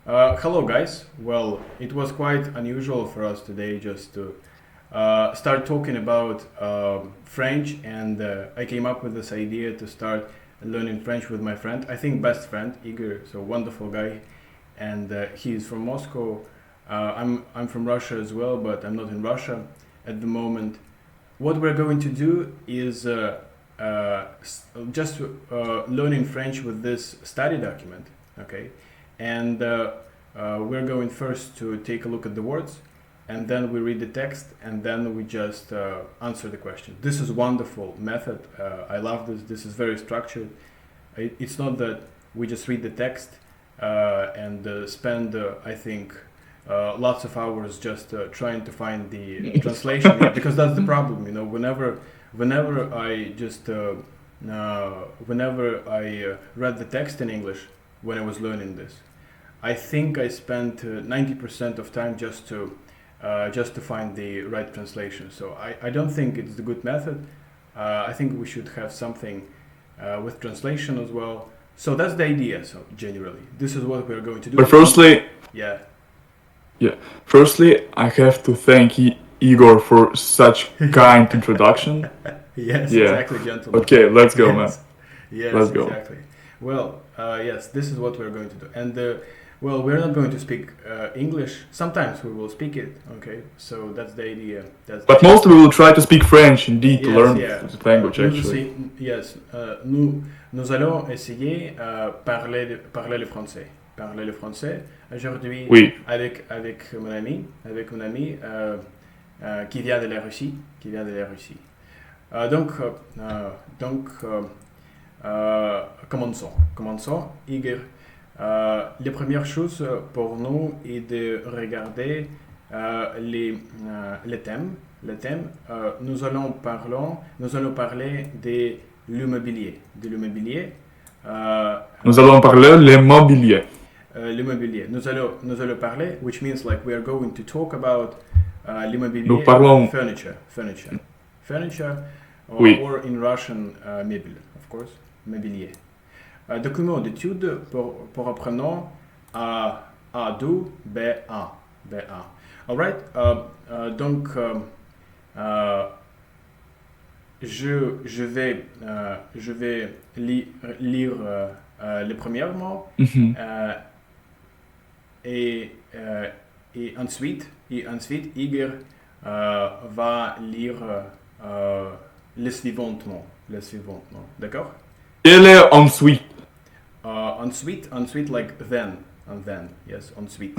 Hello, guys. Well, it was quite unusual for us today just to start talking about French, and I came up with this idea to start learning French with my friend. I think best friend Igor, so wonderful guy, and he's from Moscow. I'm from Russia as well, but I'm not in Russia at the moment. What we're going to do is just learning French with this study document, okay? And we're going first to take a look at the words, and then we read the text, and then we just answer the question. This is wonderful method. I love this. This is very structured. It's not that we just read the text and spend, I think, lots of hours just trying to find the translation, yeah, because that's the problem. You know, whenever I just whenever I read the text in English when I was learning this, I think I spent 90% of time just to find the right translation. So I don't think it's the good method. I think we should have something with translation as well. So that's the idea. So generally, this is what we're going to do. But firstly, yeah. Firstly, I have to thank Igor for such kind introduction. Yes, exactly, gentlemen. Okay, let's go, man. Yes, let's go. Exactly. Well, yes, this is what we're going to do. And well, we're not going to speak English. Sometimes we will speak it, okay? So that's the idea. But mostly we will try to speak French, indeed, to learn the language, nous actually. Nous allons essayer parler le français. Parler le français aujourd'hui avec mon ami qui vient de la Russie. Commençons. Igor, la première chose pour nous est de regarder les thèmes. Nous allons parler de l'immobilier. Nous allons parler le mobilier. L'immobilier. Nous allons parler, which means like we are going to talk about l'immobilier. Nous parlons Furniture, or in Russian, meuble, of course, mobilier. Document d'étude pour apprenant A2, B1. Alright, donc je vais lire les premiers mots et ensuite Igor va lire les suivants mots, d'accord? Quel est ensuite? Ensuite, like then, and then, yes, ensuite.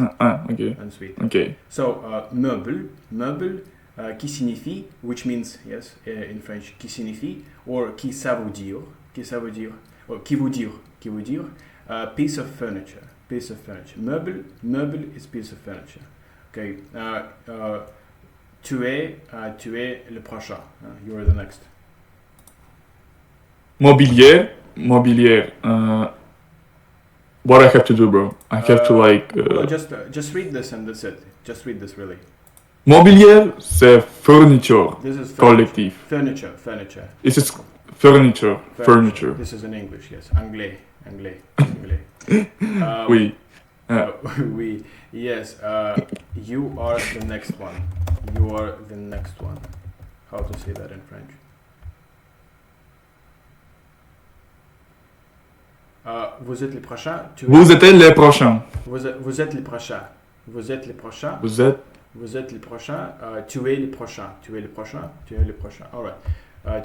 Okay. Ensuite. Okay. So, meuble, qui signifie, which means, yes, in French, qui signifie, or qui ça veut dire, or qui veut dire, piece of furniture. Meuble is piece of furniture. Okay. Tu es le prochain. You are the next. Mobilier. What I have to do, bro? I have to well, just read this and that's it. Just read this, really. Mobilier, c'est fourniture. This is collectif. Furniture. This is furniture. This is in English, yes. Anglais. Oui. Oui. Yes. You are the next one. How to say that in French? Vous êtes les prochains. Vous êtes les prochains. Vous êtes les prochains. Tu es les prochains. Alright.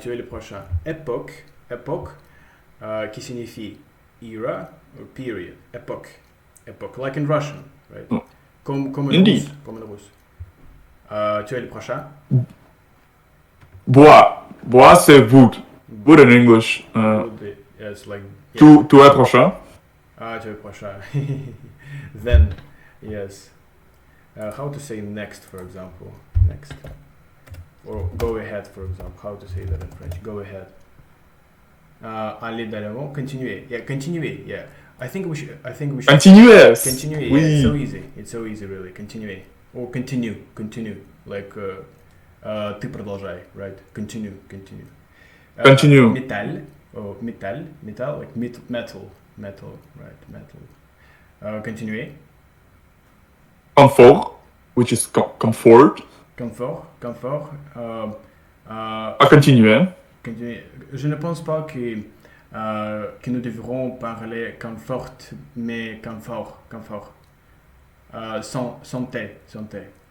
Tu es les prochains. Époque, qui signifie era or period. Époque, like in Russian, right? Comme en russe. Tu es les prochains. Bois, c'est wood. Wood in English. Yes, like. Tu es prochain. Tu es prochain. Then, yes. How to say next, for example? Next. Or go ahead, for example. How to say that in French? Go ahead. Aller de l'avant. Continuer. Yeah, continuer. Yeah. I think we should. Continuer. Continuer. Oui. Yeah, it's so easy, really. Continuer. Or continue. Like, ты продолжай, right? Continue. Continue. Metal, like metal, right? Metal. Continuer. Comfort, which is comfort. Confort, confort. À continuer. Je ne pense pas que nous devrons parler confort, mais confort. Sans T.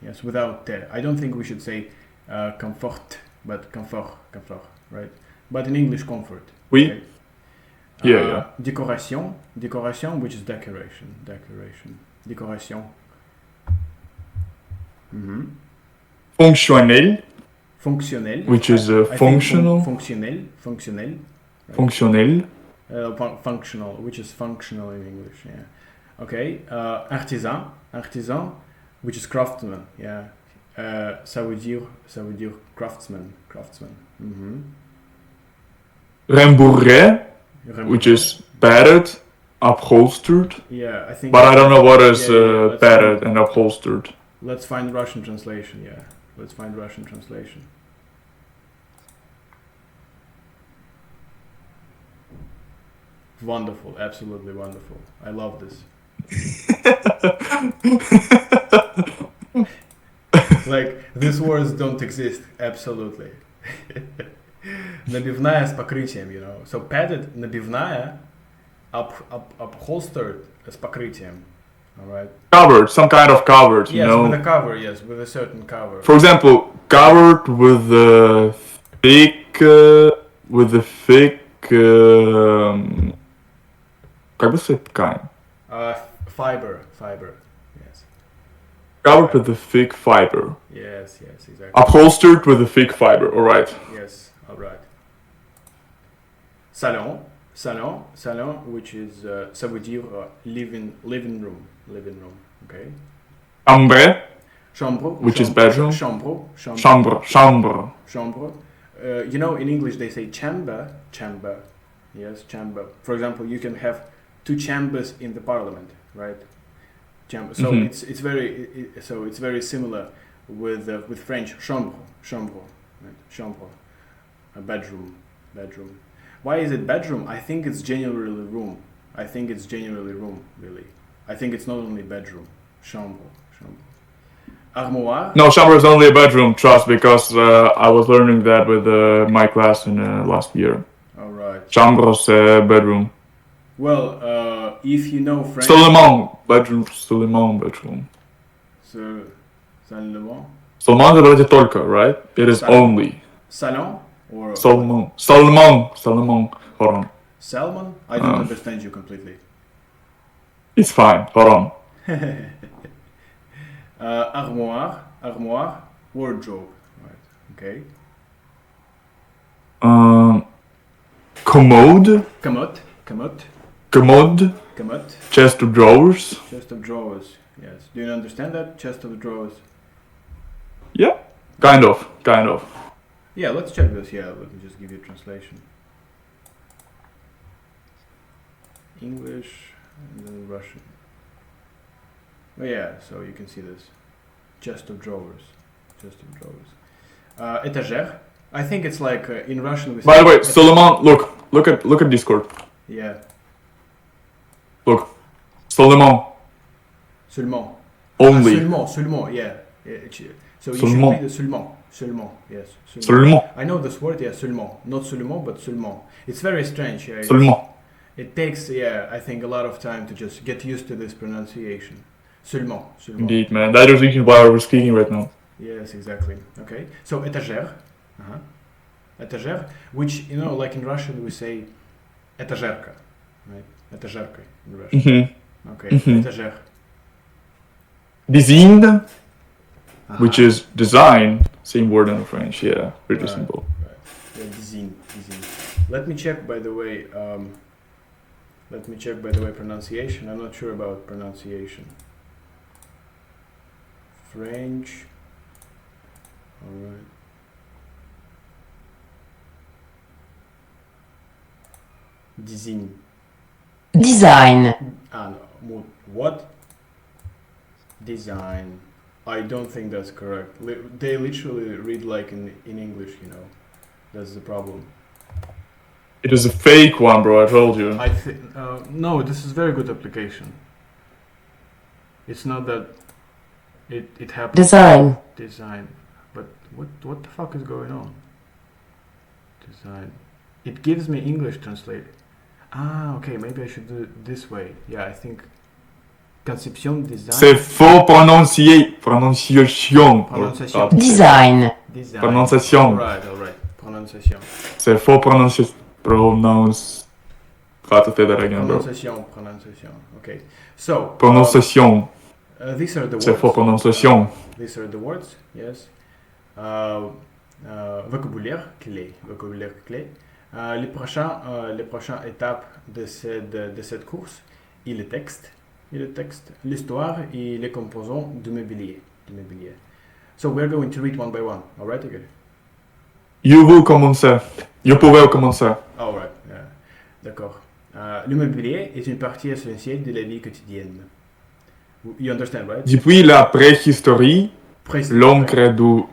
Yes, without T. I don't think we should say comfort, but confort, right? But in English, comfort. Oui. Okay? Yeah. Décoration, which is decoration. Décoration. Fonctionnel, which is functional. Fonctionnel. Right? Fonctionnel. Functional, which is functional in English. Yeah. Okay. Artisan, which is craftsman. Yeah. Ça veut dire craftsman. Rembourré, which is padded, upholstered. Yeah, I think. But I don't know what is padded and upholstered. Let's find Russian translation. Yeah, let's find Russian translation. Wonderful, absolutely wonderful. I love this. Like, these words don't exist, absolutely. Набивная с покрытием, you know. So padded, набивная, upholstered с покрытием. Alright. Covered, some kind of covered, you know. Yes, with a cover, yes, with a certain cover. For example, covered with a thick, как бы сказать ткань? Fiber, yes. Covered with a thick fiber. Yes, exactly. Upholstered with a thick fiber, alright. Yes, alright. Salon, which is, ça veut dire living room, okay. Chambre, which is bedroom. Chambre. You know, in English they say chamber. Yes, chamber. For example, you can have 2 chambers in the parliament, right? Chamber. So it's very similar with French chambre, right? Chambre, a bedroom. Why is it bedroom? I think it's generally room. Really. I think it's not only bedroom. Chambre. Armoire. No, chambre is only a bedroom, trust, because I was learning that with my class in last year. Alright. Chambre is bedroom. Well, if you know French... Seulement bedroom. Seulement это вроде только, right? It is only. Salon? Or... Seulement. Hold on. Salmon? I don't understand you completely. It's fine, hold on. Armoire, wardrobe, right? Okay. Commode. Chest of drawers. Yes. Do you understand that? Chest of drawers. Yeah, kind of. Yeah, let's check this. Yeah, let me just give you a translation. English and then Russian. Oh yeah, so you can see this. Chest of drawers. Étagère. I think it's like in Russian we say... By the way, Solomon, look at Discord. Yeah. Look. Solomon. Seulement. Only. Seulement, yeah. So you seulement. should read seulement, yes. Seulement. I know this word, yeah, seulement. Not seulement, but seulement. It's very strange, yeah. Seulement. It takes, I think a lot of time to just get used to this pronunciation. Seulement. Indeed, man. That is the reason why we're speaking right now. Yes, exactly. Okay. So, étagère. Étagère, which, you know, like in Russian we say étagерка, right? Étagерка in Russian. Okay. Étagère. Design, which is design, same word in French, yeah, pretty simple. Right. Yeah, design. Let me check, by the way, pronunciation. I'm not sure about pronunciation. French. Alright. Design. No. What? Design. I don't think that's correct. They literally read like in English, you know. That's the problem. It is a fake one, bro, I told you. No, this is very good application. It's not that... It happens. Design. Design. But what the fuck is going on? Design. It gives me English translate. Ah, okay, maybe I should do it this way. Yeah, I think conception design. C'est faux prononciation. Prononciation. Design. Design. Prononciation. Alright. Prononciation. C'est faux prononciation. Gaat het verder again, bro. Prononciation. Okay. So. Prononciation. These are the words. C'est faux prononciation. These are the words. Yes. Vocabulaire clé. Les prochaines étapes de cette course, il le texte, l'histoire et les composants du mobilier. So we're going to read one by one. All right, okay. You will commencer. You pouvez commencer. All right. Yeah. D'accord. Le mobilier est une partie essentielle de la vie quotidienne. You understand, right? Depuis la préhistorie, l'homme crée du.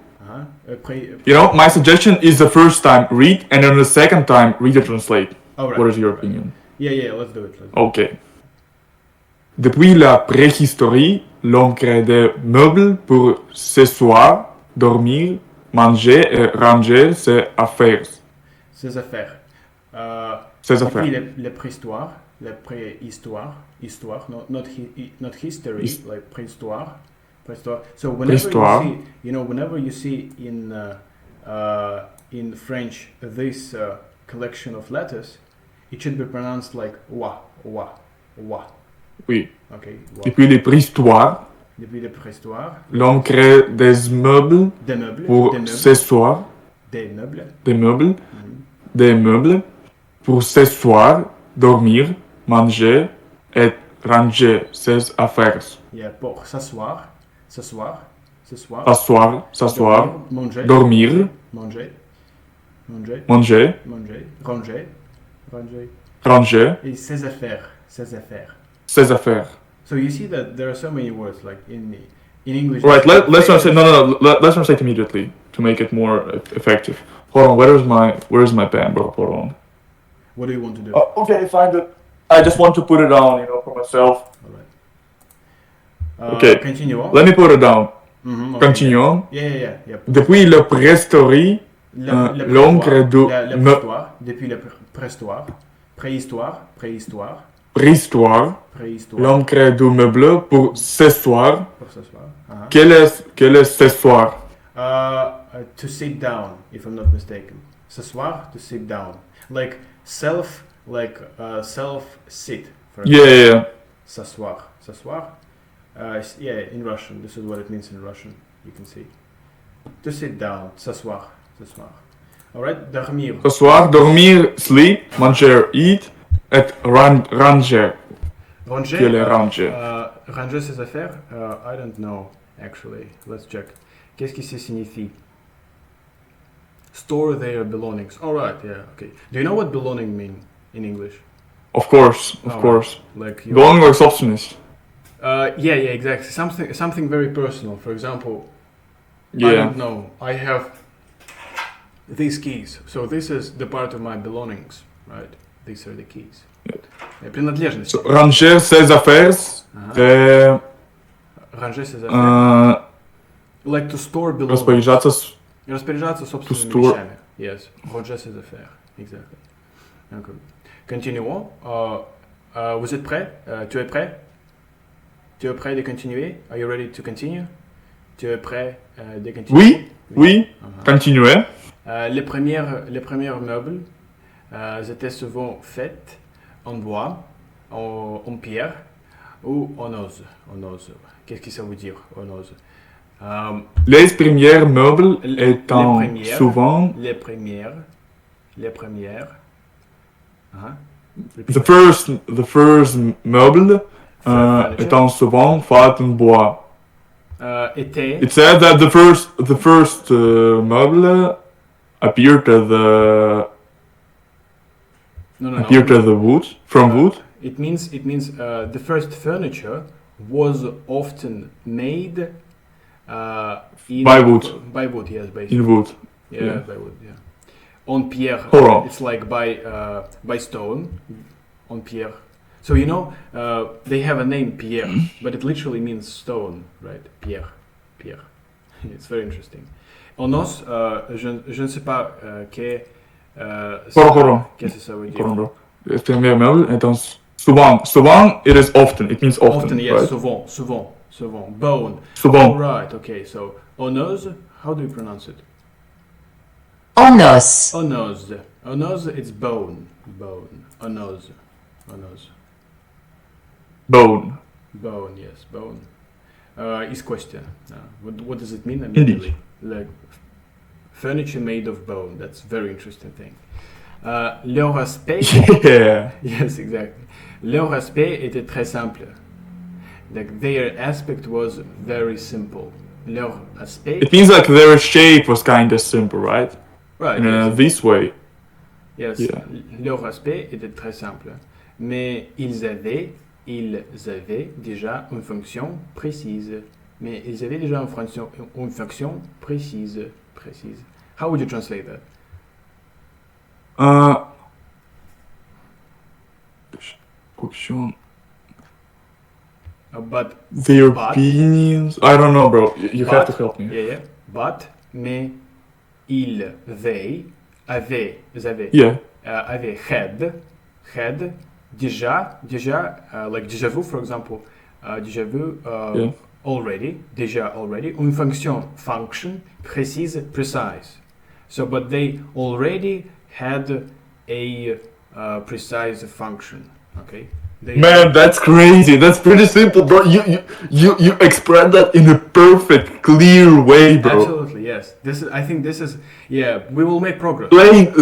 You know, my suggestion is the first time read, and then the second time read and translate. Right. What is your opinion? Yeah, let's do it. Ok. Depuis la préhistorie, l'homme crée des meubles pour s'asseoir, dormir, manger et ranger ses affaires. Ses affaires. Depuis la préhistoire, histoire, not history, like prehistoire. So whenever you see in French this collection of letters, it should be pronounced like wa. Oui. Okay. Wa. Depuis la préhistoire, l'homme crée des meubles pour s'asseoir. Des meubles pour s'asseoir, dormir, manger et ranger ses affaires. Yeah, pour s'asseoir, dormir, manger, ranger, et ses affaires. So you see that there are so many words like in English. Right, let's translate. No. Let's translate immediately to make it more effective. Hold on, where's my pen, bro? Hold on. What do you want to do? Okay, find it. I just want to put it down, for myself. All right. Okay. Continue on. Let me put it down. Okay. Continuons. Yeah. Depuis la préhistorie, l'homme crée du. Depuis la préhistoire. L'homme crée du meuble pour s'asseoir. Uh-huh. Quel est s'asseoir? To sit down, if I'm not mistaken. S'asseoir, to sit down. Like self sit. Yeah. S'asseoir. In Russian, this is what it means in Russian. You can see. To sit down, s'asseoir. Alright, dormir. S'asseoir, dormir, sleep, manger, eat, et ranger. Quel est ranger? Ranger ses affaires? I don't know, actually. Let's check. Qu'est-ce que ça signifie? Store their belongings. Alright, yeah, okay. Do you know what belonging mean in English? Of course. Like belonging like substance. Yeah, exactly. Something very personal. For example, yeah. I don't know. I have these keys. So this is the part of my belongings, right? These are the keys. Принадлежности. So, ranger ses affaires. Ranger ses affaires. Like to store belongings. Распоряжаться собственными вещами. Yes. Ranger ses affaires. Exactly. Okay. Continuons. Vous êtes prêts? Tu es prêt? Tu es prêt de continuer? Are you ready to continue? Tu es prêt de continuer? Oui. Continuez. Les premiers meubles étaient souvent faits en bois, en pierre ou en ose. Qu'est-ce que ça veut dire, en ose? Les premiers meubles étant souvent. Les premières. The first meuble étant souvent faits en bois. It said that the first meuble appeared to the wood from wood. It means the first furniture was often made by wood. By wood, yes, basically. In wood. Yeah, by wood. Yeah. On pierre. It's like by stone. On pierre. So they have a name Pierre, but it literally means stone, right? Pierre. pire. It's very interesting. Onos, je ne sais pas qu'est-ce que ça veut dire. Couramment. Le premier meuble est souvent. Souvent, it is often. It means often. Often, yes, right? souvent. Bone. Souvent. All right, okay. So, onos, how do you pronounce it? Onos. Onos, it's bone. Onos. Bone. Bone, yes, bone. Is question. What does it mean? I mean, Indeed. like furniture made of bone. That's a very interesting thing. Leur aspect. Yeah. Yes, exactly. Leur aspect était très simple. Like their aspect was very simple. Leur aspect. It means like their shape was kind of simple, right? Right. In this way. Yes. Yeah. Leur aspect était très simple. Mais ils avaient déjà une fonction précise. How would you translate that? Fonction. But Their opinions. I don't know, bro. You have to help me. Yeah. But, mais, ils, they, avaient, Yeah. had, déjà, like déjà vu, for example, déjà vu, Yeah. already, une function précise, precise. So, but they already had a precise function, okay? Man, that's crazy. That's pretty simple, bro. You express that in a perfect, clear way, bro. Absolutely, yes. I think this is, yeah, we will make progress. Plain,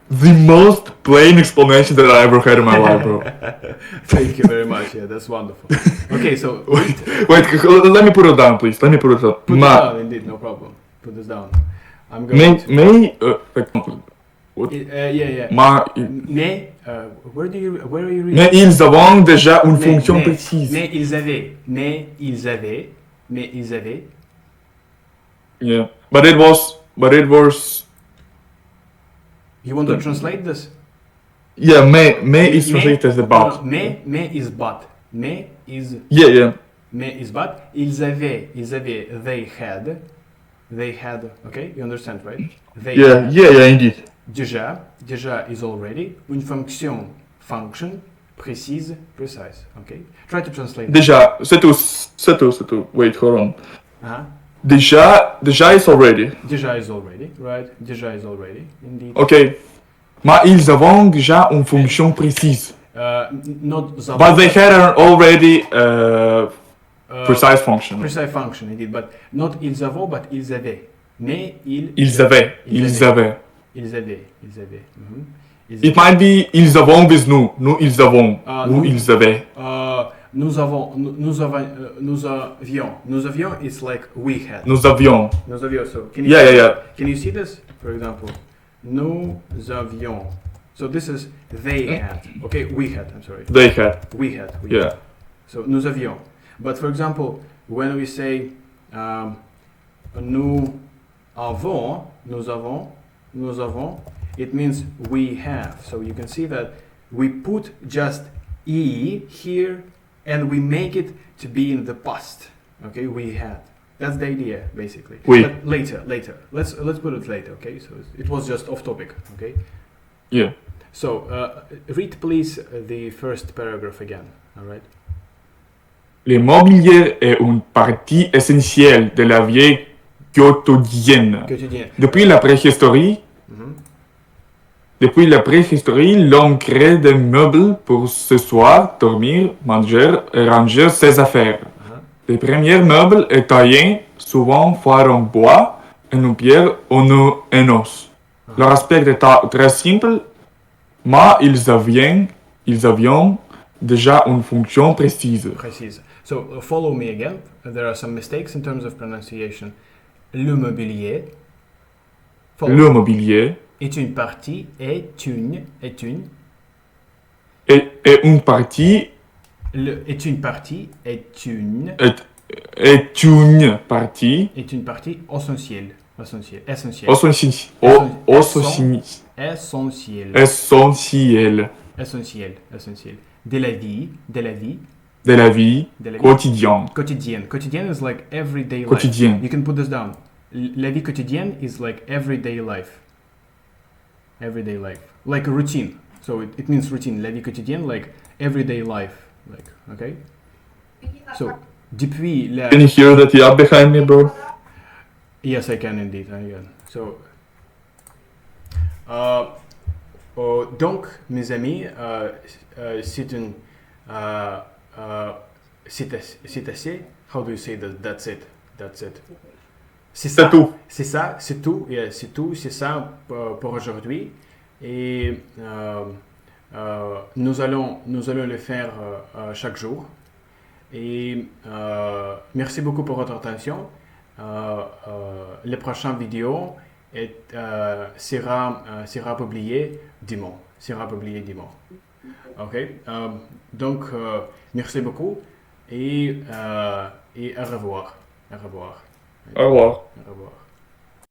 the most plain explanation that I ever had in my life, bro. Thank you very much. Yeah, that's wonderful. Okay, so Wait, let me put it down, please. Let me put it down. Put it down, indeed, no problem. Put this down. I'm going to... What? Yeah. Mais, where are you reading? Mais ils avaient déjà une fonction précise. Mais ils avaient. Yeah, but it was. You want to translate this? Yeah, mais is translated as about. Mais is but. Mais is. Yeah. Mais is but. Ils avaient. They had. Okay, you understand, right? Yeah, indeed. Déjà is already une function précise, precise. Okay, try to translate. Déjà, c'est tout. Wait, hold on. Uh-huh. Déjà is already. Déjà is already, right? Déjà is already, indeed. Okay, mais ils avaient déjà une fonction précise. But they had an already precise function. Precise function, indeed, but not ils avaient, but ils avaient. Mais ils avaient. Mm-hmm. It might be ils avons with nous. Nous ils avons. Nous ils avaient. Nous avions is like we had. Nous avions. So can you see this? For example, nous avions. So this is they had. Okay, we had. I'm sorry. They had. We had. Yeah. So nous avions. But for example, when we say nous avons, it means we have. So you can see that we put just e here and we make it to be in the past. Okay, we had. That's the idea, basically. But later. Let's put it later. Okay, so it was just off topic. Okay. Yeah. So read please the first paragraph again. All right. Le mobilier est une partie essentielle de la vie quotidienne. Depuis la préhistorie, l'homme crée des meubles pour s'asseoir, dormir, manger et ranger ses affaires. Les premiers meubles étaient taillés, souvent faits en bois, en pierre ou en os. Leur aspect était très simple, mais ils avaient déjà une fonction précise. So follow me again. There are some mistakes in terms of pronunciation. Le mobilier. Le mobilier est une partie, est une partie, essentielle. De la vie de la vie De la vie. quotidienne. Quotidienne. Quotidienne is like everyday life. Quotidienne. You can put this down. La vie quotidienne is like everyday life. Everyday life. Like a routine. So it means routine. La vie quotidienne, like everyday life. Like, okay? So, depuis la... Can you hear that yacht behind me, bro? Yes, I can indeed. I can. So, donc, mes amis, c'est une... c'est assez. How do you say that? That's it. That's it. C'est ça. tout. C'est ça. C'est tout. Yeah, c'est tout. C'est ça pour aujourd'hui. Et nous allons le faire chaque jour. Et merci beaucoup pour votre attention. Les prochaines vidéos sera publié dimanche. Ok. Donc merci beaucoup et au revoir. Au revoir. Au revoir. Au revoir.